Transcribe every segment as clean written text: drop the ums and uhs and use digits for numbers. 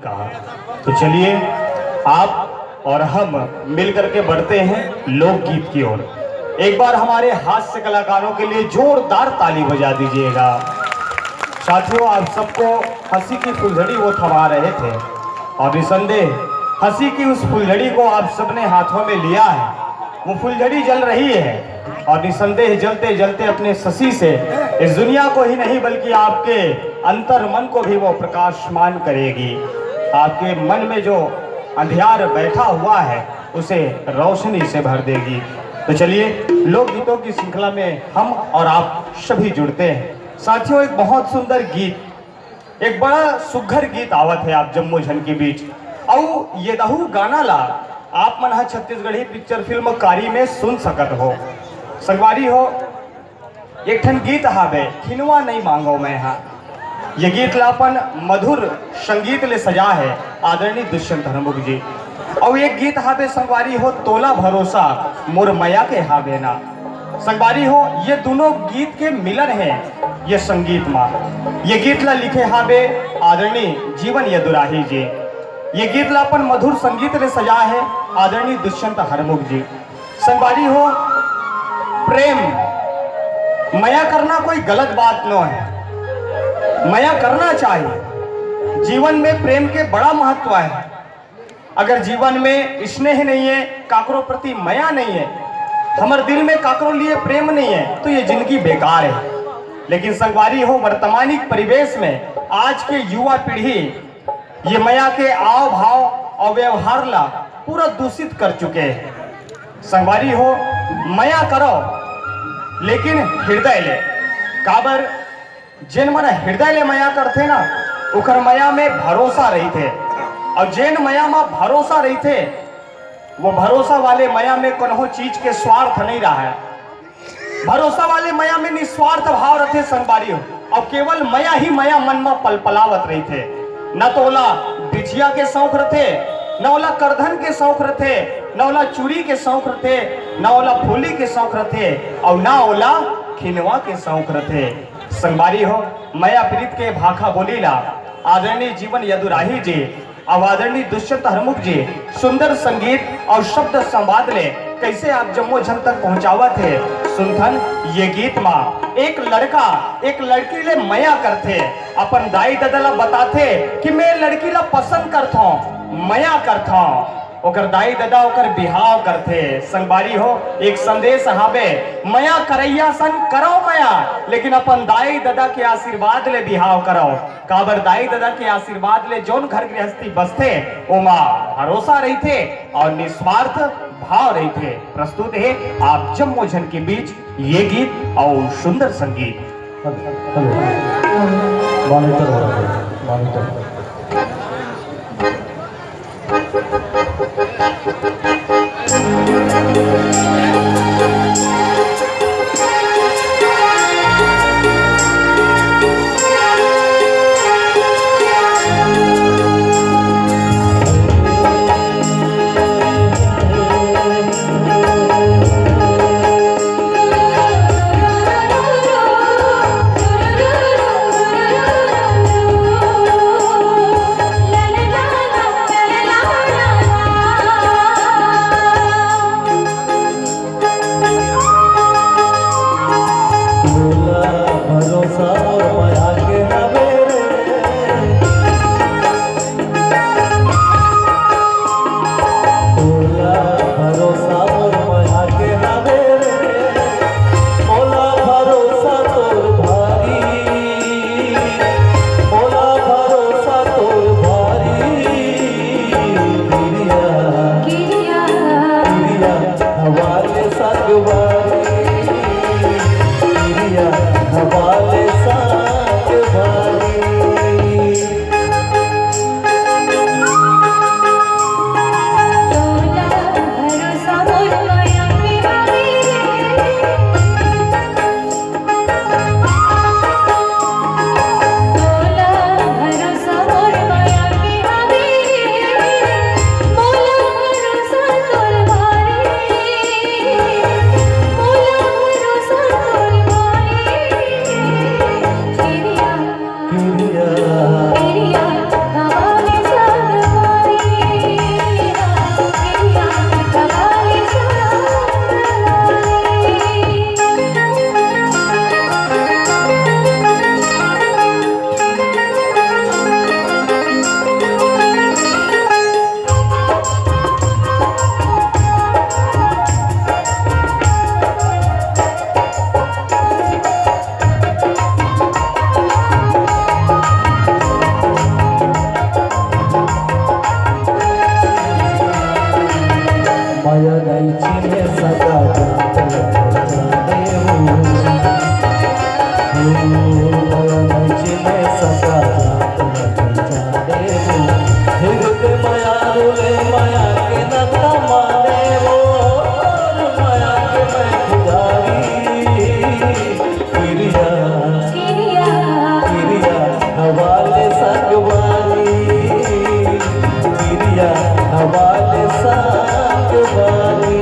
कहा। तो चलिए आप और हम मिलकर के बढ़ते हैं लोकगीत की ओर। एक बार हमारे हास्य कलाकारों के लिए जोरदार ताली बजा दीजिएगा। साथियों, आप सबको हंसी की फुलझड़ी वो थमा रहे थे और निसंदेह हंसी की उस फुलझड़ी को आप सबने हाथों में लिया है। वो फुलझड़ी जल रही है और निसंदेह जलते जलते अपने शशि से इस दुनिया को ही नहीं बल्कि आपके अंतर मन को भी वो प्रकाशमान करेगी। आपके मन में जो अंधियार बैठा हुआ है उसे रोशनी से भर देगी। तो चलिए लोकगीतों की श्रृंखला में हम और आप सभी जुड़ते हैं। साथियों, एक बहुत सुंदर गीत, एक बड़ा सुघर गीत आवत है आप जम्मू झन के बीच। और ये दहू गाना ला आप मन हा छत्तीसगढ़ी पिक्चर फिल्म कारी में सुन सकत हो। संगवारी हो, एक ठन गीत हावे खिनवा नहीं मांगो मैं हा। ये गीत लापन मधुर संगीत ले सजा है आदरणीय दुष्यंत हरमुख जी। और एक गीत हावे संगवारी हो तोला भरोसा मोर मया के हावे ना। संगवारी हो, ये दोनों गीत के मिलन है ये संगीत माँ। ये गीत ला लिखे हावे आदरणीय जीवन यदुराही जी। ये गीत ला अपन मधुर संगीत ले सजा है आदरणीय दुष्यंत हरमुख जी। संगवारी हो, प्रेम मया करना कोई गलत बात न है, मया करना चाहिए। जीवन में प्रेम के बड़ा महत्व है। अगर जीवन में स्नेह नहीं है, काकरो प्रति मया नहीं है, हमारे दिल में काकरो लिए प्रेम नहीं है, तो ये जिंदगी बेकार है। लेकिन संगवारी हो, वर्तमानिक परिवेश में आज के युवा पीढ़ी ये मया के आव भाव और व्यवहार ला पूरा दूषित कर चुके हैं। संगवारी हो, मया करो लेकिन हृदय ले। काबर जिन मन हृदय ले मया करते ना, उकर मया में भरोसा रही थे। और जिन मया में भरोसा रही थे, वो भरोसा वाले मया में कोनो चीज के स्वार्थ नहीं रहा है। भरोसा वाले मया में निस्वार्थ भाव रहते संगवारी हो। और केवल मया ही मया मन में पलपलावत रही थे। न तो ओला बिछिया के शौक रहते, न ओला करधन के शौक रहते, न ओला चूड़ी के शौक रहते, न ओला फूली के शौक रहते, और न ओला खिनवा के शौक रहते। संगवारी हो, मया प्रीत के भाखा बोलीला आदरणीय जीवन यदुराही जी और आदरणीय दुष्यंत हरमुख जी सुंदर संगीत और शब्द संवाद ले कैसे आप जम्मू झन तक पहुंचावा थे। सुनथन ये गीत माँ एक लड़का एक लड़की ले मया करते, अपन दाई दादा ला बताते कि मैं लड़की ला पसंद करता हूँ, मया करता हूँ। ओकर दाई दादा ओकर बिहाव करते। संगवारी हो, एक संदेश हावे मया करैया सन करो मया, लेकिन अपन दाई दादा के आशीर्वाद ले बिहाव करो। काबर दाई दादा के आशीर्वाद ले जोन घर गृहस्थी बसते ओमा भरोसा रही थे और निस्वार्थ भाव रही थे। प्रस्तुत है आप जम्मू झन के बीच ये गीत और सुंदर संगीत। हवाले सा चिने सका हृदय माया रे माया के न माने वो माया के मैं पुजारी क्रिया क्रिया हवाले सगवारी क्रिया हवाले सगवारी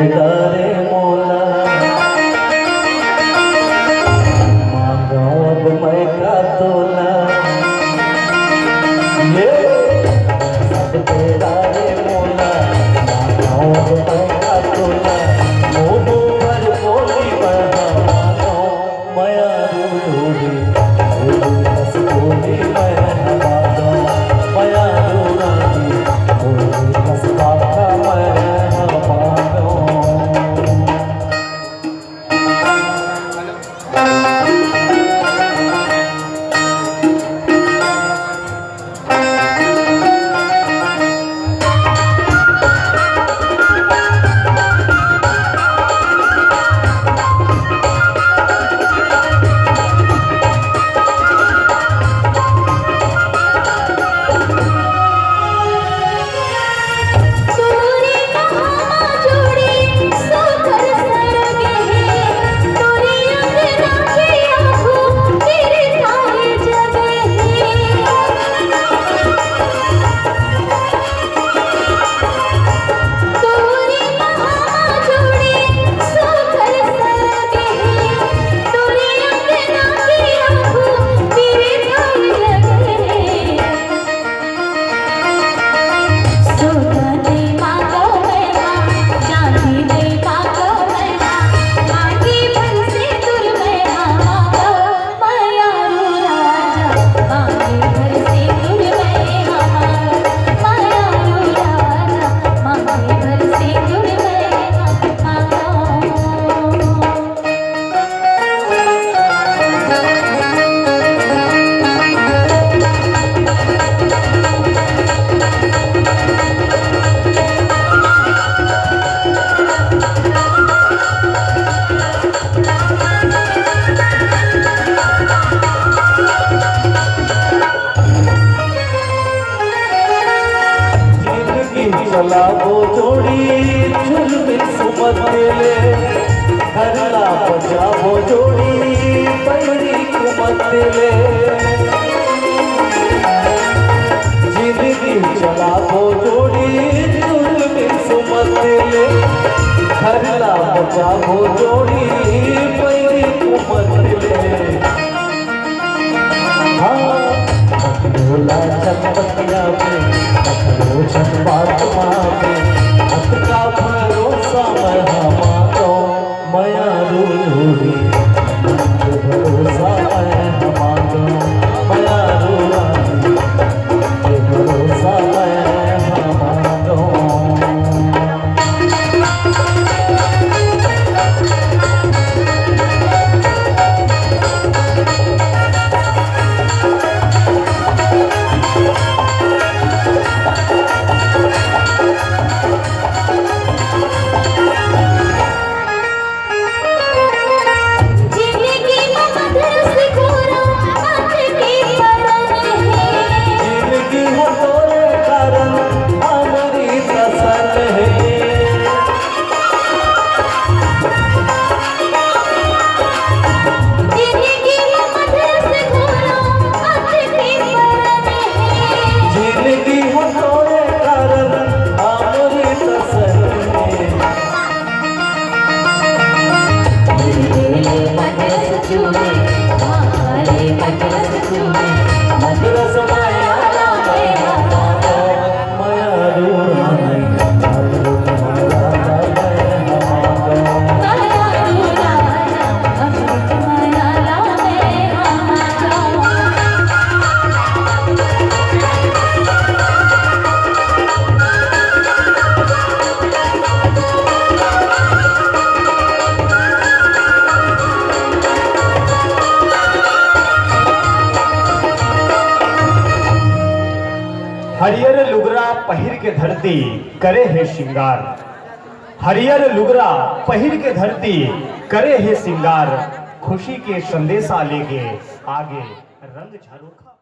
गारे मोला मांगा अब मैं का तोला ये सब तेरा रे मोला मांगा अब मैं का तोला मोनू भर बोली बढ़ा मानो माया रूड़ी बस बोली मैं हमारा माया रूड़ी बोली बस बाका मैं हमारा चला वो जोड़ी झुलमिल सुमत ले घरला बजा वो जोड़ी पैरी कुमत ले जिंदगी चला वो जोड़ी झुलमिल सुमत ले घरला बजा वो जोड़ी पैरी कुमत ले हाँ बोला चटपटिया में अखरो छटपाट मामे हथ का भरोसा मैं हमारो माया रूड़ी भरोसा मैं हमारो माया रूड़ी भरोसा मैं हमारो हरियर लुगरा पहिर के धरती करे है श्रृंगार। हरियर लुगरा पहिर के धरती करे है श्रृंगार। खुशी के संदेशा लेके आगे रंग झरोखा।